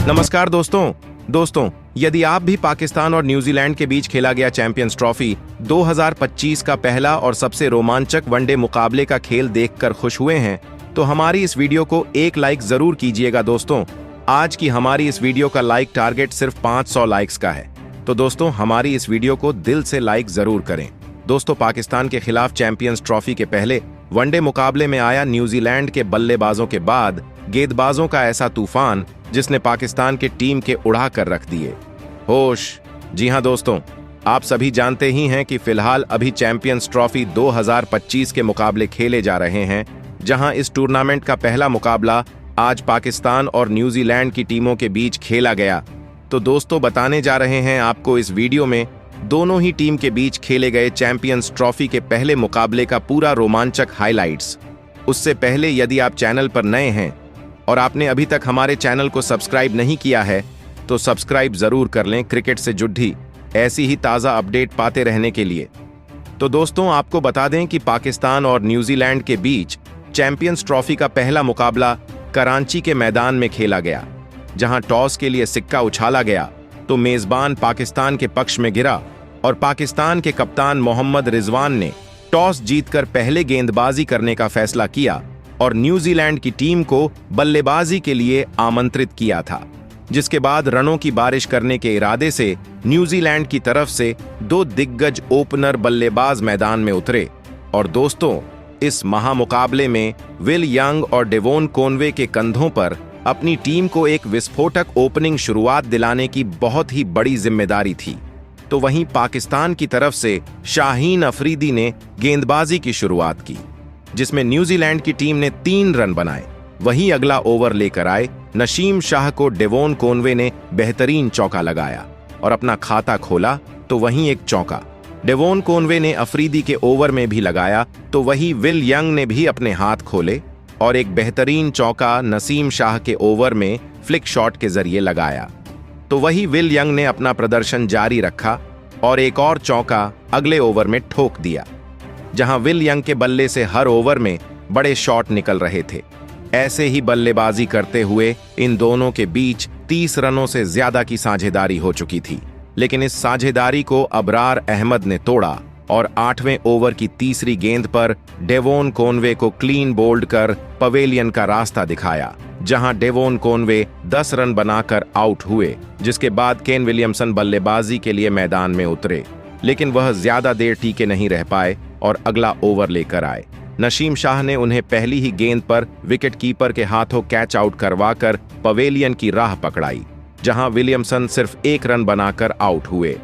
नमस्कार दोस्तों, यदि आप भी पाकिस्तान और न्यूजीलैंड के बीच खेला गया चैंपियंस ट्रॉफी 2025 का पहला और सबसे रोमांचक वनडे मुकाबले का खेल देखकर खुश हुए हैं, तो हमारी इस वीडियो को एक लाइक जरूर कीजिएगा दोस्तों। आज की हमारी इस वीडियो का लाइक टारगेट सिर्फ 500 लाइक्स का है, तो दोस्तों हमारी इस वीडियो को दिल से लाइक जरूर करें। दोस्तों, पाकिस्तान के खिलाफ चैंपियंस ट्रॉफी के पहले वनडे मुकाबले में आया न्यूजीलैंड के बल्लेबाजों के बाद गेंदबाजों का ऐसा तूफान जिसने पाकिस्तान के टीम के उड़ा कर रख दिए होश। जी हां दोस्तों, आप सभी जानते ही हैं कि फिलहाल अभी चैंपियंस ट्रॉफी 2025 के मुकाबले खेले जा रहे हैं, जहां इस टूर्नामेंट का पहला मुकाबला आज पाकिस्तान और न्यूजीलैंड की टीमों के बीच खेला गया। तो दोस्तों, बताने जा रहे हैं आपको इस वीडियो में दोनों ही टीम के बीच खेले गए चैंपियंस ट्रॉफी के पहले मुकाबले का पूरा रोमांचक हाइलाइट्स। उससे पहले यदि आप चैनल पर नए हैं और आपने अभी तक हमारे चैनल को सब्सक्राइब नहीं किया है, तो सब्सक्राइब जरूर कर लें क्रिकेट से जुड़ी ऐसी ही ताज़ा अपडेट पाते रहने के लिए। तो दोस्तों, आपको बता दें कि पाकिस्तान और न्यूजीलैंड के बीच चैंपियंस ट्रॉफी का पहला मुकाबला कराची के मैदान में खेला गया, जहां टॉस के लिए सिक्का उछाला गया तो मेजबान पाकिस्तान के पक्ष में गिरा और पाकिस्तान के कप्तान मोहम्मद रिजवान ने टॉस जीतकर पहले गेंदबाजी करने का फैसला किया और न्यूजीलैंड की टीम को बल्लेबाजी के लिए आमंत्रित किया था, जिसके बाद रनों की बारिश करने के इरादे से न्यूजीलैंड की तरफ से दो दिग्गज ओपनर बल्लेबाज मैदान में उतरे। और दोस्तों, इस महामुकाबले में विल यंग और डेवोन कॉनवे के कंधों पर अपनी टीम को एक विस्फोटक ओपनिंग शुरुआत दिलाने की बहुत ही बड़ी जिम्मेदारी थी। तो वहीं पाकिस्तान की तरफ से शाहीन अफरीदी ने गेंदबाजी की शुरुआत की, जिसमें न्यूजीलैंड की टीम ने 3 रन बनाए। वहीं अगला ओवर लेकर आए नसीम शाह को डेवोन कॉनवे ने बेहतरीन चौका लगाया और अपना खाता खोला, तो वहीं एक चौका डेवोन कॉनवे ने अफरीदी के ओवर में भी लगाया, तो वहीं विल यंग ने भी अपने हाथ खोले और एक बेहतरीन चौका नसीम शाह के ओवर में फ्लिक शॉट के जरिए लगाया। तो वही विल यंग ने अपना प्रदर्शन जारी रखा और एक और चौका अगले ओवर में ठोक दिया, जहां विल यंग के बल्ले से हर ओवर में बड़े शॉट निकल रहे थे। ऐसे ही बल्लेबाजी करते हुए इन दोनों के बीच 30 रनों से ज्यादा की साझेदारी हो चुकी थी, लेकिन इस साझेदारी को अबरार अहमद ने तोड़ा और 8वें ओवर की तीसरी गेंद पर डेवोन कॉनवे को क्लीन बोल्ड कर पवेलियन का रास्ता दिखाया, जहां डेवोन कॉनवे 10 रन बनाकर आउट हुए, जिसके बाद केन विलियमसन बल्लेबाजी के लिए मैदान में उतरे, लेकिन वह ज्यादा देर टीके नहीं रह पाए और अगला ओवर लेकर आए। नसीम शाह ने उन्हें पहली ही गेंद पर विकेट कीपर के हाथों कैच आउट करवाकर पवेलियन की राह पकड़ाई, जहां विलियमसन सिर्फ 1 रन बनाकर आउट हुए।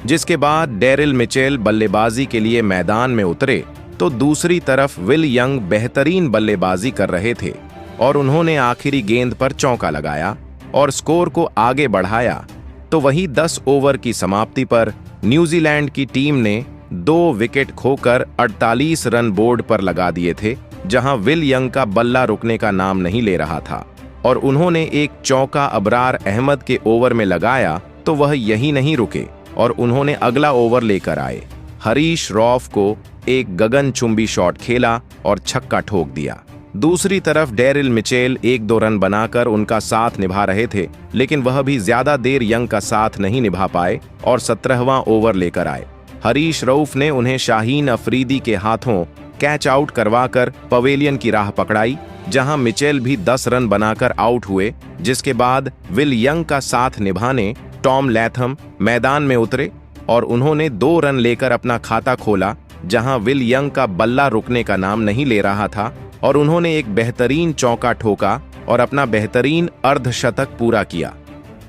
जिसके बाद डेरिल मिचेल बल्लेबाजी के लिए मैदान में उतरे, तो दूसरी तरफ विल यंग बेहतरीन बल्लेबाजी कर रहे थे और उन्होंने आखिरी गेंद पर चौका लगाया और स्कोर को आगे बढ़ाया। तो वही 10 ओवर की समाप्ति पर न्यूजीलैंड की टीम ने 2 विकेट खोकर 48 रन बोर्ड पर लगा दिए थे, जहां विल यंग का बल्ला रुकने का नाम नहीं ले रहा था और उन्होंने एक चौका अबरार अहमद के ओवर में लगाया, तो वह यही नहीं रुके और उन्होंने अगला ओवर लेकर आए हरीश रौफ को एक गगनचुंबी शॉट खेला और छक्का ठोक दिया। दूसरी तरफ डेरिल मिचेल 1-2 रन बनाकर उनका साथ निभा रहे थे, लेकिन वह भी ज्यादा देर यंग का साथ नहीं निभा पाए और 17वां ओवर लेकर आए। हरीश रऊफ ने उन्हें शाहीन अफरीदी के हाथों कैच आउट करवाकर पवेलियन की राह पकड़ाई, जहां मिचेल भी 10 रन बनाकर आउट हुए। जिसके बाद विल यंग का साथ निभाने टॉम लैथम मैदान में उतरे और उन्होंने 2 रन लेकर अपना खाता खोला, जहां विल यंग का बल्ला रुकने का नाम नहीं ले रहा था और उन्होंने एक बेहतरीन चौका ठोका और अपना बेहतरीन अर्धशतक पूरा किया।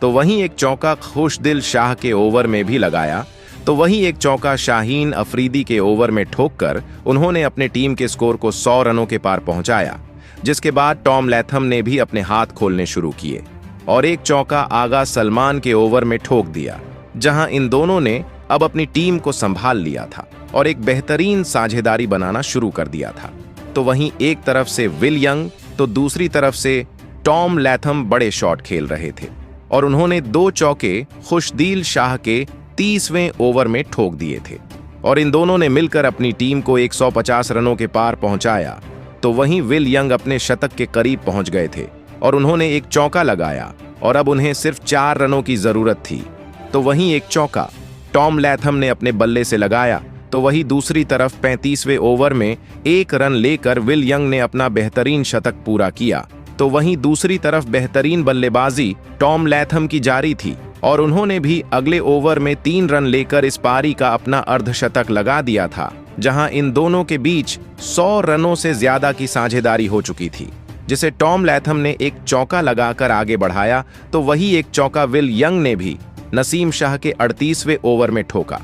तो वहीं एक चौका खुशदिल शाह के ओवर में भी लगाया, तो वहीं एक चौका शाहीन अफरीदी के ओवर में ठोककर उन्होंने अपने टीम के स्कोर को 100 रनों के पार पहुंचाया। जिसके बाद टॉम लैथम ने भी अपने हाथ खोलने शुरू किए और एक चौका आगा सलमान के ओवर में ठोक दिया, जहां इन दोनों ने अब अपनी टीम को संभाल लिया था और एक बेहतरीन साझेदारी बनाना शुरू कर दिया था। तो वहीं एक तरफ से विल यंग तो दूसरी तरफ से टॉम लैथम बड़े शॉट खेल रहे थे और उन्होंने 2 चौके खुशदिल शाह के 30वें ओवर में ठोक दिए थे और इन दोनों ने मिलकर अपनी टीम को 150 रनों के पार पहुंचाया। तो वहीं विल यंग अपने शतक के करीब पहुंच गए थे और उन्होंने एक चौका लगाया और अब उन्हें सिर्फ 4 रनों की जरूरत थी। तो वहीं एक चौका टॉम लैथम ने अपने बल्ले से लगाया, तो वही दूसरी तरफ 35वें ओवर में 1 रन लेकर विल यंग ने अपना बेहतरीन शतक पूरा किया। तो वहीं दूसरी तरफ बेहतरीन बल्लेबाजी टॉम लैथम की जारी थी और उन्होंने भी अगले ओवर में 3 रन लेकर इस पारी का अपना अर्धशतक लगा दिया था, जहां इन दोनों के बीच 100 रनों से ज्यादा की साझेदारी हो चुकी थी, जिसे टॉम लैथम ने एक चौका लगाकर आगे बढ़ाया। तो वही एक चौका विल यंग ने भी नसीम शाह के 38वें ओवर में ठोका,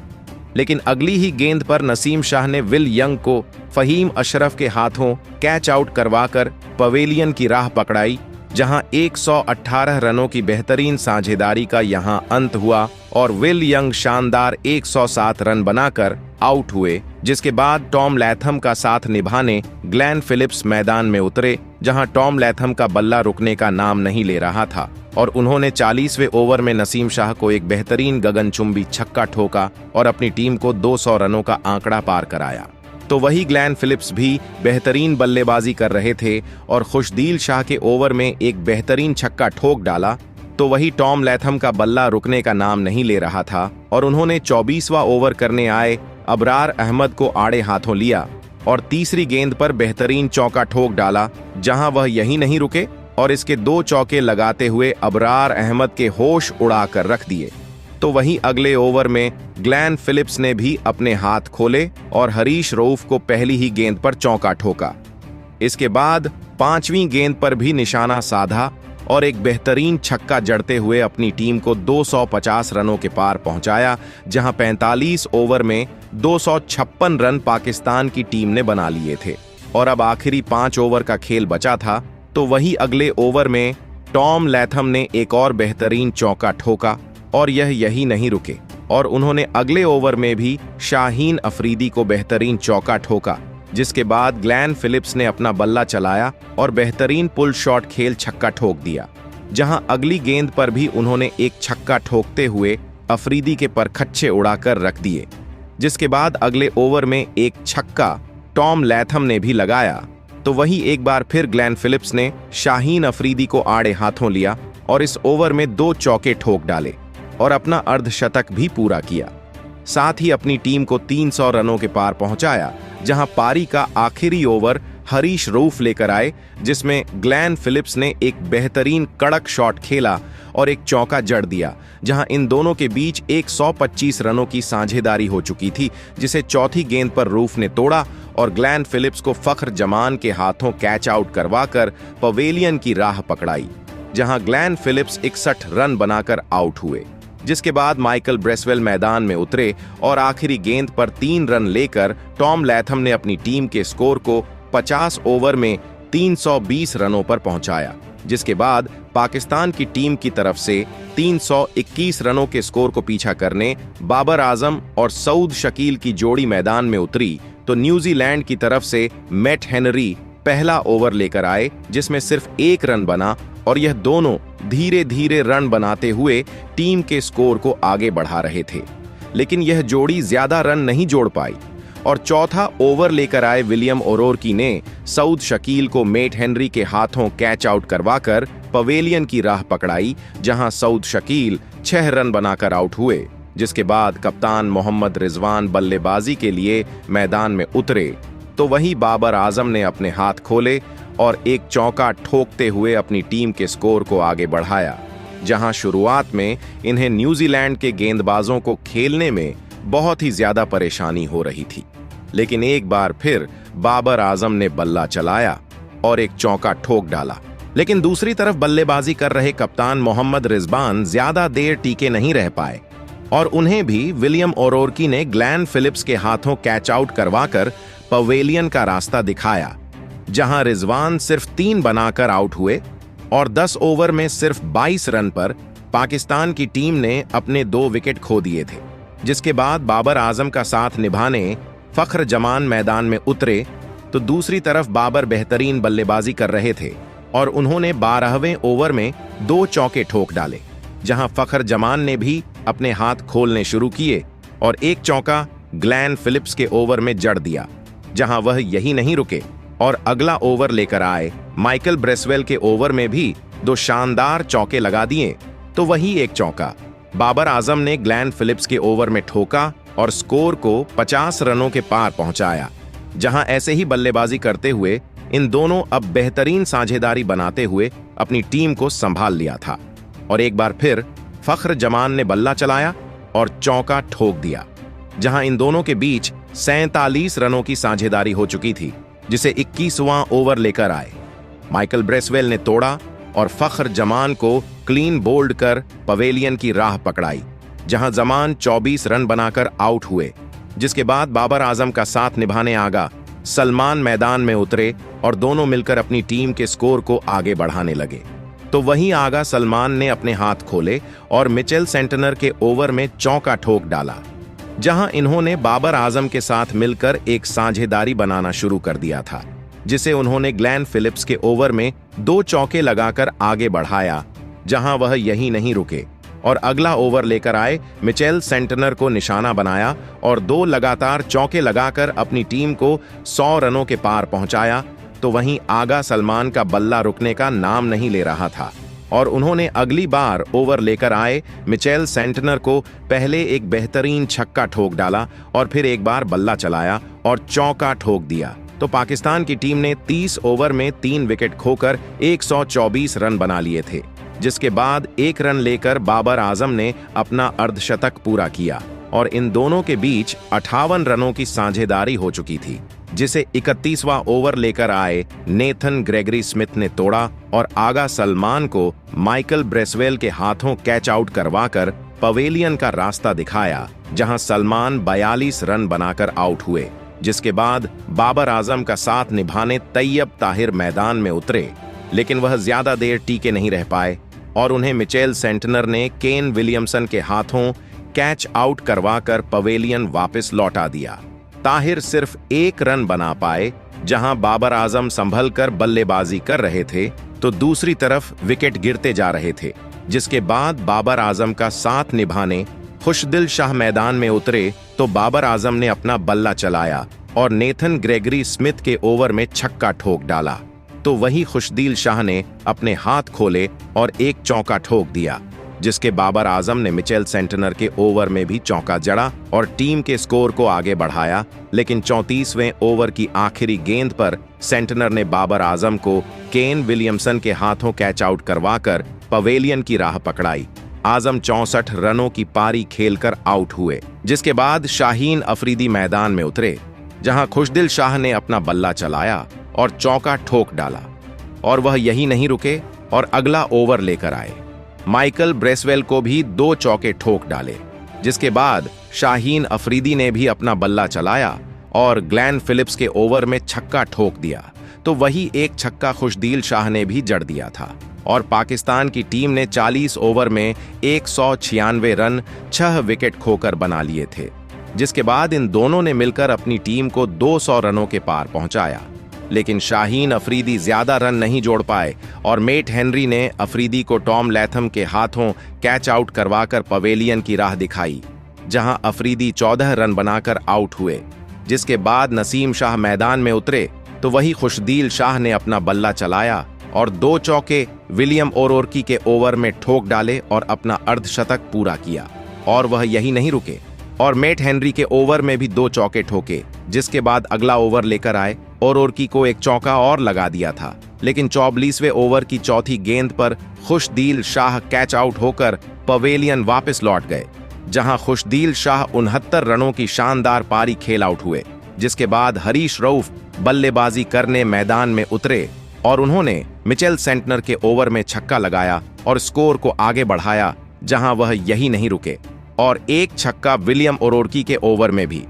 लेकिन अगली ही गेंद पर नसीम शाह ने विल यंग को फहीम अशरफ के हाथों कैच आउट करवाकर पवेलियन की राह पकड़ाई, जहां 118 रनों की बेहतरीन साझेदारी का यहां अंत हुआ और विल यंग शानदार 107 रन बनाकर आउट हुए। जिसके बाद टॉम लैथम का साथ निभाने ग्लेन फिलिप्स मैदान में उतरे, जहां टॉम लैथम का बल्ला रुकने का नाम नहीं ले रहा था और उन्होंने 40वें ओवर में नसीम शाह को एक बेहतरीन गगनचुंबी छक्का ठोका और अपनी टीम को 200 रनों का आंकड़ा पार कराया। तो वही ग्लेन फिलिप्स भी बेहतरीन बल्लेबाजी कर रहे थे और खुशदिल शाह के ओवर में एक बेहतरीन छक्का ठोक डाला। तो वही टॉम लैथम का बल्ला रुकने का नाम नहीं ले रहा था और उन्होंने 24वां ओवर करने आए अबरार अहमद को आड़े हाथों लिया और तीसरी गेंद पर बेहतरीन चौका ठोक डाला, जहां वह यहीं नहीं रुके और इसके 2 चौके लगाते हुए अबरार अहमद के होश उड़ाकर रख दिए। तो वहीं अगले ओवर में ग्लेन फिलिप्स ने भी अपने हाथ खोले और हरीश रऊफ को पहली ही गेंद पर चौका ठोका। इसके बाद 5वीं गेंद पर भी निशाना साधा और एक बेहतरीन छक्का जड़ते हुए अपनी टीम को 250 रनों के पार पहुंचाया, जहां 45 ओवर में 256 रन पाकिस्तान की टीम ने बना लिए थे और अब आखिरी 5 ओवर का खेल बचा था। तो वही अगले ओवर में टॉम लैथम ने एक और बेहतरीन चौका ठोका और यह यही नहीं रुके और उन्होंने अगले ओवर में भी शाहीन अफरीदी को बेहतरीन चौका ठोका, जिसके बाद ग्लेन फिलिप्स ने अपना बल्ला चलाया और बेहतरीन पुल शॉट खेल छक्का ठोक दिया, जहां अगली गेंद पर भी उन्होंने एक छक्का ठोकते हुए अफरीदी के परखच्चे उड़ाकर रख दिए। जिसके बाद अगले ओवर में एक छक्का टॉम लैथम ने भी लगाया। तो वही एक बार फिर ग्लेन फिलिप्स ने शाहीन अफरीदी को आड़े हाथों लिया और इस ओवर में 2 चौके ठोक डाले और अपना अर्धशतक भी पूरा किया। साथ ही अपनी टीम को 300 रनों के पार पहुंचाया, जहां पारी का आखिरी ओवर हरीश रऊफ लेकर आए, जिसमें ग्लेन फिलिप्स ने एक बेहतरीन कड़क शॉट खेला और एक चौका जड़ दिया, जहां इन दोनों के बीच 125 रनों की साझेदारी हो चुकी थी, जिसे चौथी गेंद पर रऊफ ने तोड़ा और ग्लेन फिलिप्स को फख्र जमान के हाथों कैच आउट करवाकर पवेलियन की राह पकड़ाई, जहां ग्लेन फिलिप्स 61 रन बनाकर आउट हुए। जिसके बाद माइकल ब्रेसवेल मैदान में उतरे और आखिरी गेंद पर 3 रन लेकर टॉम लैथम ने अपनी टीम के स्कोर को 50 ओवर में 320 रनों पर पहुंचाया। जिसके बाद पाकिस्तान की टीम की तरफ से 321 रनों के स्कोर को पीछा करने बाबर आजम और सऊद शकील की जोड़ी मैदान में उतरी, तो न्यूजीलैंड की तरफ से मैट हेनरी पहला ओवर लेकर आए, जिसमें सिर्फ 1 रन बना और यह दोनों धीरे धीरे रन बनाते हुए टीम के स्कोर को आगे बढ़ा रहे थे, लेकिन यह जोड़ी ज्यादा रन नहीं जोड़ पाई और चौथा ओवर लेकर आए विलियम ओरोर्की ने सऊद शकील को मेट हेनरी के हाथों कैच आउट करवाकर पवेलियन की राह पकड़ाई, जहां सऊद शकील 6 रन बनाकर आउट हुए। जिसके बाद कप्तान मोहम्मद रिजवान बल्लेबाजी के लिए मैदान में उतरे, तो वही बाबर आजम ने अपने हाथ खोले और एक चौका ठोकते हुए अपनी टीम के स्कोर को आगे बढ़ाया, जहां शुरुआत में इन्हें न्यूजीलैंड के गेंदबाजों को खेलने में बहुत ही ज्यादा परेशानी हो रही थी, लेकिन एक बार फिर बाबर आजम ने बल्ला चलाया और एक चौका ठोक डाला। लेकिन दूसरी तरफ बल्लेबाजी कर रहे कप्तान मोहम्मद रिजवान ज्यादा देर टीके नहीं रह पाए और उन्हें भी विलियम ओरोर्की ने ग्लेन फिलिप्स के हाथों कैच आउट करवाकर पवेलियन का रास्ता दिखाया, जहां रिजवान सिर्फ 3 बनाकर आउट हुए और 10 ओवर में सिर्फ 22 रन पर पाकिस्तान की टीम ने अपने 2 विकेट खो दिए थे। जिसके बाद बाबर आजम का साथ निभाने फख्र जमान मैदान में उतरे, तो दूसरी तरफ बाबर बेहतरीन बल्लेबाजी कर रहे थे और उन्होंने 12वें ओवर में 2 चौके ठोक डाले, जहां फख्र जमान ने भी अपने हाथ खोलने शुरू किए और एक चौका ग्लेन फिलिप्स के ओवर में जड़ दिया, जहां वह यही नहीं रुके और अगला ओवर लेकर आए माइकल ब्रेसवेल के ओवर में भी 2 शानदार चौके लगा दिए, तो वही एक चौका बाबर आजम ने ग्लेन फिलिप्स के ओवर में ठोका और स्कोर को 50 रनों के पार पहुंचाया। जहां ऐसे ही बल्लेबाजी करते हुए इन दोनों अब बेहतरीन साझेदारी बनाते हुए अपनी टीम को संभाल लिया था और एक बार फिर फख्र जमान ने बल्ला चलाया और चौका ठोक दिया, जहां इन दोनों के बीच 47 रनों की साझेदारी हो चुकी थी, जिसे 21वां ओवर लेकर आए। माइकल ब्रेसवेल ने तोड़ा और फख्र जमान को क्लीन बोल्ड कर पवेलियन की राह पकड़ाई, जहां जमान 24 रन बनाकर आउट हुए। जिसके बाद बाबर आजम का साथ निभाने आगा सलमान मैदान में उतरे और दोनों मिलकर अपनी टीम के स्कोर को आगे बढ़ाने लगे। तो वहीं आगा सलमान ने अपने हाथ खोले और मिचेल सेंटनर के ओवर में चौका ठोक डाला, जहां इन्होंने बाबर आजम के साथ मिलकर एक साझेदारी बनाना शुरू कर दिया था, जिसे उन्होंने ग्लेन फिलिप्स के ओवर में 2 चौके लगाकर आगे बढ़ाया। जहां वह यही नहीं रुके और अगला ओवर लेकर आए, मिचेल सेंटनर को निशाना बनाया और 2 लगातार चौके लगाकर अपनी टीम को 100 रनों के पार पहुंचाया। तो वहीं आगा सलमान का बल्ला रुकने का नाम नहीं ले रहा था और उन्होंने अगली बार ओवर लेकर आए मिचेल सेंटनर को पहले एक बेहतरीन छक्का ठोक डाला और फिर एक बार बल्ला चलाया और चौका ठोक दिया। तो पाकिस्तान की टीम ने 30 ओवर में 3 विकेट खोकर 124 रन बना लिए थे, जिसके बाद 1 रन लेकर बाबर आजम ने अपना अर्धशतक पूरा किया और इन दोनों के बीच 58 रनों की साझेदारी हो चुकी थी, जिसे 31वां ओवर लेकर आए नेथन ग्रेगरी स्मिथ ने तोड़ा और आगा सलमान को माइकल ब्रेसवेल के हाथों कैच आउट करवाकर पवेलियन का रास्ता दिखाया, जहां सलमान 42 रन बनाकर आउट हुए। जिसके बाद बाबर आजम का साथ निभाने तैयब ताहिर मैदान में उतरे, लेकिन वह ज्यादा देर टीके नहीं रह पाए और उन्हें मिचेल सेंटनर ने केन विलियमसन के हाथों कैच आउट करवाकर पवेलियन वापस लौटा दिया। ताहिर सिर्फ 1 रन बना पाए, जहां बाबर आजम संभल कर बल्लेबाजी कर रहे थे, तो दूसरी तरफ विकेट गिरते जा रहे थे। जिसके बाद बाबर आजम का साथ निभाने खुशदिल शाह मैदान में उतरे, तो बाबर आजम ने अपना बल्ला चलाया और नेथन ग्रेगरी स्मिथ के ओवर में छक्का ठोक डाला। तो वही खुशदिल शाह ने अपने हाथ खोले और एक चौका ठोक दिया, जिसके बाबर आजम ने मिचेल सेंटनर के ओवर में भी चौका जड़ा और टीम के स्कोर को आगे बढ़ाया। लेकिन 34वें ओवर की आखिरी गेंद पर सेंटनर ने बाबर आजम को केन विलियमसन के हाथों कैच आउट करवाकर पवेलियन की राह पकड़ाई। आजम 64 रनों की पारी खेलकर आउट हुए, जिसके बाद शाहीन अफरीदी मैदान में उतरे, जहां खुशदिल शाह ने अपना बल्ला चलाया और चौका ठोक डाला और वह यही नहीं रुके और अगला ओवर लेकर आए। माइकल ब्रेसवेल को भी 2 चौके ठोक डाले, जिसके बाद शाहीन अफरीदी ने भी अपना बल्ला चलाया और ग्लेन फिलिप्स के ओवर में छक्का ठोक दिया। तो वही एक छक्का खुशदिल शाह ने भी जड़ दिया था और पाकिस्तान की टीम ने 40 ओवर में 196 रन 6 विकेट खोकर बना लिए थे। जिसके बाद इन दोनों ने मिलकर अपनी टीम को 200 रनों के पार पहुंचाया। लेकिन शाहीन अफरीदी ज्यादा रन नहीं जोड़ पाए और मेट हेनरी ने अफरीदी को टॉम लैथम के हाथों कैच आउट करवाकर पवेलियन की राह दिखाई, जहां अफरीदी 14 रन बनाकर आउट हुए। जिसके बाद नसीम शाह मैदान में उतरे, तो वही खुशदिल शाह ने अपना बल्ला चलाया और 2 चौके विलियम ओरोर्की के ओवर में ठोक डाले और अपना अर्धशतक पूरा किया। और वह यही नहीं रुके और मेट हेनरी के ओवर में भी 2 चौके ठोके, जिसके बाद अगला ओवर लेकर आए ओरोर्की को एक चौका और लगा दिया था। लेकिन 44वें ओवर की चौथी गेंद पर खुशदिल शाह कैच आउट होकर पवेलियन वापस लौट गए, जहां खुशदिल शाह 69 रनों की शानदार पारी खेल आउट हुए। जिसके बाद हरीश रऊफ बल्लेबाजी करने मैदान में उतरे और उन्होंने मिचेल सेंटनर के ओवर में छक्का लगाया और स्कोर को आगे बढ़ाया, जहां वह यही नहीं रुके और एक छक्का विलियम ओरोर्की के ओवर में भी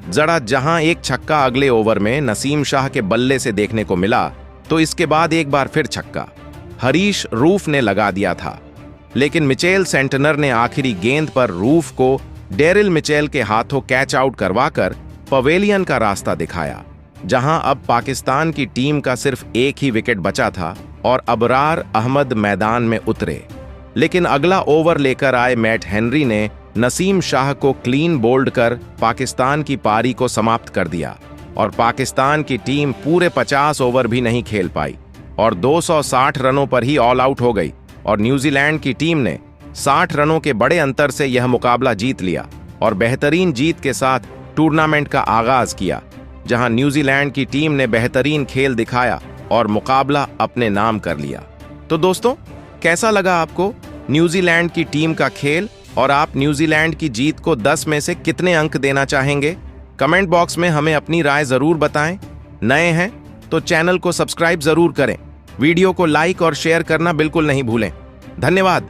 जड़ा। जहां एक छक्का अगले ओवर में नसीम शाह के बल्ले से देखने को मिला, तो इसके बाद एक बार फिर छक्का हरीश रूफ ने लगा दिया था। लेकिन मिचेल सेंटनर ने आखिरी गेंद पर रूफ को डेरिल मिचेल के हाथों कैच आउट करवाकर पवेलियन का रास्ता दिखाया, जहां अब पाकिस्तान की टीम का सिर्फ एक ही विकेट बचा था और अबरार अहमद मैदान में उतरे। लेकिन अगला ओवर लेकर आए मेट हेनरी ने नसीम शाह को क्लीन बोल्ड कर पाकिस्तान की पारी को समाप्त कर दिया और पाकिस्तान की टीम पूरे 50 ओवर भी नहीं खेल पाई, और 260 रनों पर ही ऑल आउट हो गई और न्यूजीलैंड की टीम ने 60 रनों के बड़े अंतर से यह मुकाबला जीत लिया और बेहतरीन जीत के साथ टूर्नामेंट का आगाज किया, जहां न्यूजीलैंड की टीम ने बेहतरीन खेल दिखाया और मुकाबला अपने नाम कर लिया। तो दोस्तों, कैसा लगा आपको न्यूजीलैंड की टीम का खेल और आप न्यूजीलैंड की जीत को 10 में से कितने अंक देना चाहेंगे? कमेंट बॉक्स में हमें अपनी राय जरूर बताएं। नए हैं तो चैनल को सब्सक्राइब जरूर करें। वीडियो को लाइक और शेयर करना बिल्कुल नहीं भूलें। धन्यवाद।